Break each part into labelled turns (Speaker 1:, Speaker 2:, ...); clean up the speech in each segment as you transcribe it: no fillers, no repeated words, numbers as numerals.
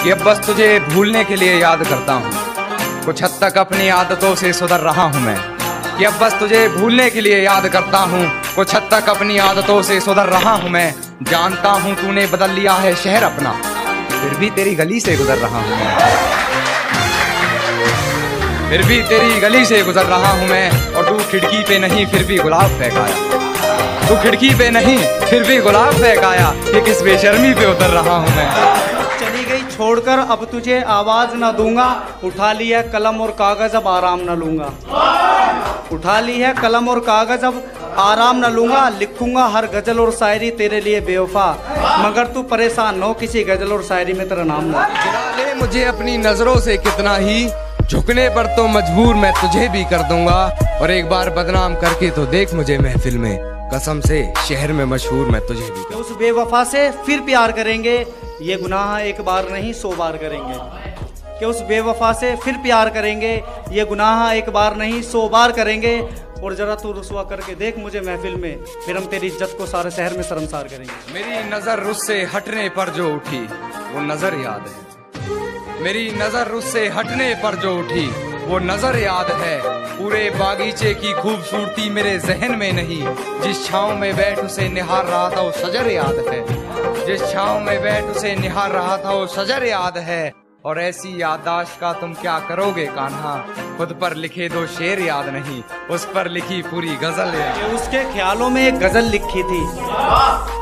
Speaker 1: कि अब बस तुझे भूलने के लिए याद करता हूँ। कुछ हद तक अपनी आदतों से सुधर रहा हूँ मैं, कि अब बस तुझे भूलने के लिए याद करता हूँ। कुछ हद तक अपनी आदतों से सुधर रहा हूँ मैं। जानता हूँ तूने बदल लिया है शहर अपना, फिर भी तेरी गली से गुजर रहा हूँ मैं। फिर भी तेरी गली से गुजर रहा हूँ मैं। और तू खिड़की पे नहीं फिर भी गुलाब फेंकाया। तू खिड़की पे नहीं फिर भी गुलाब फेंकाया। ये किस बेशर्मी पे उतर रहा हूँ मैं।
Speaker 2: चली गई छोड़कर अब तुझे आवाज न दूंगा। उठा ली है कलम और कागज अब आराम न लूंगा। उठा ली है कलम और कागज अब आराम न लूंगा। लिखूंगा हर गजल और शायरी तेरे लिए बेवफा, मगर तू परेशान न हो किसी गजल और शायरी में तेरा नाम ना।
Speaker 1: गिरा ले मुझे अपनी नजरों से कितना ही, झुकने पर तो मजबूर मैं तुझे भी कर दूंगा। और एक बार बदनाम करके तो देख मुझे महफिल में, कसम से शहर में मशहूर मैं तुझे भी कर।
Speaker 2: उस बेवफा से फिर प्यार करेंगे, ये गुनाह एक बार नहीं 100 बार करेंगे। कि उस बेवफा से फिर प्यार करेंगे, ये गुनाह एक बार नहीं 100 बार करेंगे। और जरा तू रुसवा करके देख मुझे महफिल में, फिर हम तेरी इज्जत को सारे शहर में शर्मसार करेंगे।
Speaker 1: मेरी नजर उससे हटने पर जो उठी वो नजर याद है। मेरी नजर उससे हटने पर जो उठी वो नजर याद है। पूरे बागीचे की खूबसूरती मेरे जहन में नहीं। जिस छांव में बैठ उसे निहार रहा था वो शजर याद है। जिस छांव में बैठ उसे निहार रहा था वो शजर याद है। और ऐसी याददाश्त का तुम क्या करोगे कान्हा, खुद पर लिखे दो शेर याद नहीं, उस पर लिखी पूरी गजल याद।
Speaker 2: कि उसके ख्यालों में एक गजल लिखी थी,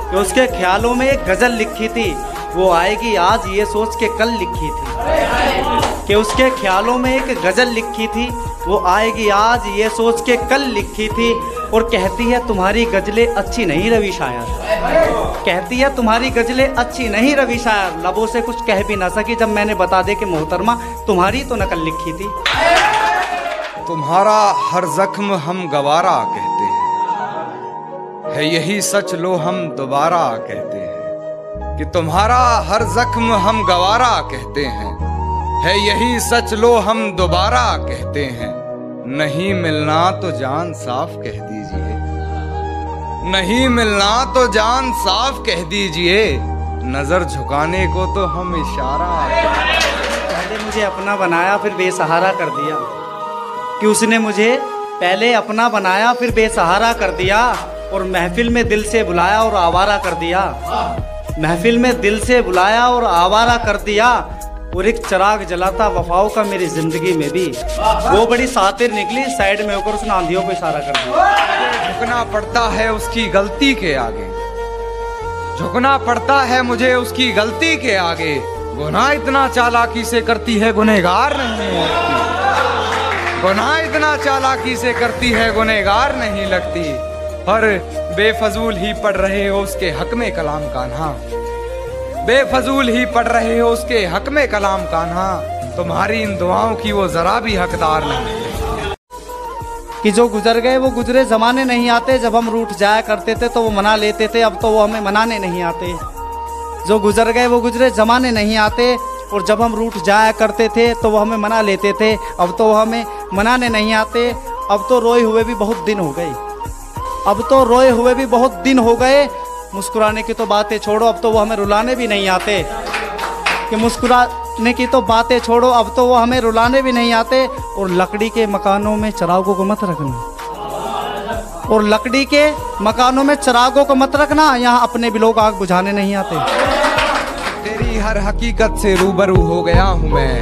Speaker 2: कि उसके ख्यालों में एक गजल लिखी थी, वो आएगी आज ये सोच के कल लिखी थी। कि उसके ख्यालों में एक गजल लिखी थी, वो आएगी आज ये सोच के कल लिखी थी। और कहती है तुम्हारी गजलें अच्छी नहीं रवि शायर। कहती है तुम्हारी गजलें अच्छी नहीं रवि शायर। लबों से कुछ कह भी ना सकी जब मैंने बता दे कि मोहतरमा तुम्हारी तो नकल लिखी थी।
Speaker 1: तुम्हारा हर जख्म हम गवारा कहते हैं, है यही सच लो हम दोबारा कहते हैं। कि तुम्हारा हर जख्म हम गवारा कहते हैं, है यही सच लो हम दोबारा कहते हैं। नहीं मिलना तो जान साफ कह दीजिए, नहीं मिलना तो जान साफ कह दीजिए। नजर झुकाने को तो हम इशारा।
Speaker 2: पहले मुझे अपना बनाया फिर बेसहारा कर दिया। कि उसने मुझे पहले अपना बनाया फिर बेसहारा कर दिया। और महफिल में दिल से बुलाया और आवारा कर दिया। महफिल में दिल से बुलाया और आवारा कर दिया। और एक चिराग जलाता वफाओं का मेरी जिंदगी में भी, वो बड़ी सातिर निकली साइड में होकर उसने आंधियों को इशारा कर दिया।
Speaker 1: झुकना पड़ता है उसकी गलती के आगे, झुकना पड़ता है मुझे उसकी गलती के आगे। गुनाह इतना चालाकी से करती है गुनहगार नहीं लगती। गुनाह इतना चालाकी से करती है गुनहगार नहीं लगती। और बेफजूल ही पढ़ रहे हो उसके हक में कलाम कान्हा, बेफजूल ही पढ़ रहे हो उसके हक में कलाम कान्हा। तुम्हारी इन दुआओं की वो जरा भी हकदार नहीं।
Speaker 2: कि जो गुजर गए वो गुजरे जमाने नहीं आते। जब हम रूठ जाया करते थे तो वो मना लेते थे, अब तो वो हमें मनाने नहीं आते। जो गुजर गए वो गुजरे जमाने नहीं आते। और जब हम रूठ जाया करते थे तो वो हमें मना लेते थे, अब तो वो हमें मनाने नहीं आते। अब तो रोए हुए भी बहुत दिन हो गए, अब तो रोए हुए भी बहुत दिन हो गए। मुस्कुराने की तो बातें छोड़ो, अब तो वो हमें रुलाने भी नहीं आते। कि मुस्कुराने की तो बातें छोड़ो, अब तो वो हमें रुलाने भी नहीं आते। और लकड़ी के मकानों में चिरागों को मत रखना, और लकड़ी के मकानों में चिरागों को मत रखना, यहाँ अपने भी लोग आग बुझाने नहीं आते।
Speaker 1: तेरी हर हकीकत से रूबरू हो गया हूँ मैं,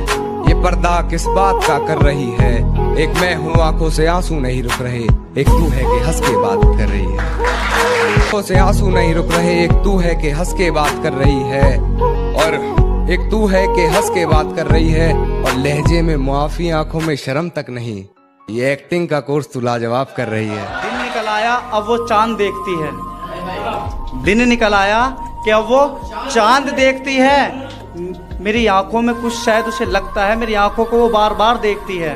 Speaker 1: ये पर्दा किस बात का कर रही है। एक मैं हूँ आंखों से आंसू नहीं रुक रहे, एक तू है कि हंस के बात कर रही है। आंखों से आंसू नहीं रुक रहे, एक तू है कि हंस के बात कर रही है। और एक तू है कि हंस के बात कर रही है। और लहजे में मुआफी आंखों में शर्म तक नहीं, ये एक्टिंग का कोर्स तू लाजवाब कर रही है।
Speaker 2: दिन निकल आया अब वो चांद देखती है, दिन निकल आया कि अब वो चांद देखती है। मेरी आंखों में कुछ शायद उसे लगता है, मेरी आंखों को वो बार बार देखती है।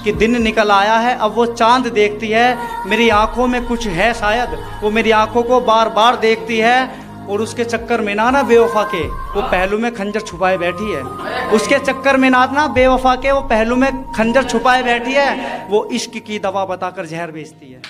Speaker 2: कि दिन निकल आया है अब वो चांद देखती है। मेरी आंखों में कुछ है शायद, वो मेरी आंखों को बार बार देखती है। और उसके चक्कर में ना बेवफा के वो पहलू में खंजर छुपाए बैठी है। उसके चक्कर में ना बेवफा के वो पहलू में खंजर छुपाए बैठी है। वो इश्क की दवा बताकर जहर बेचती है।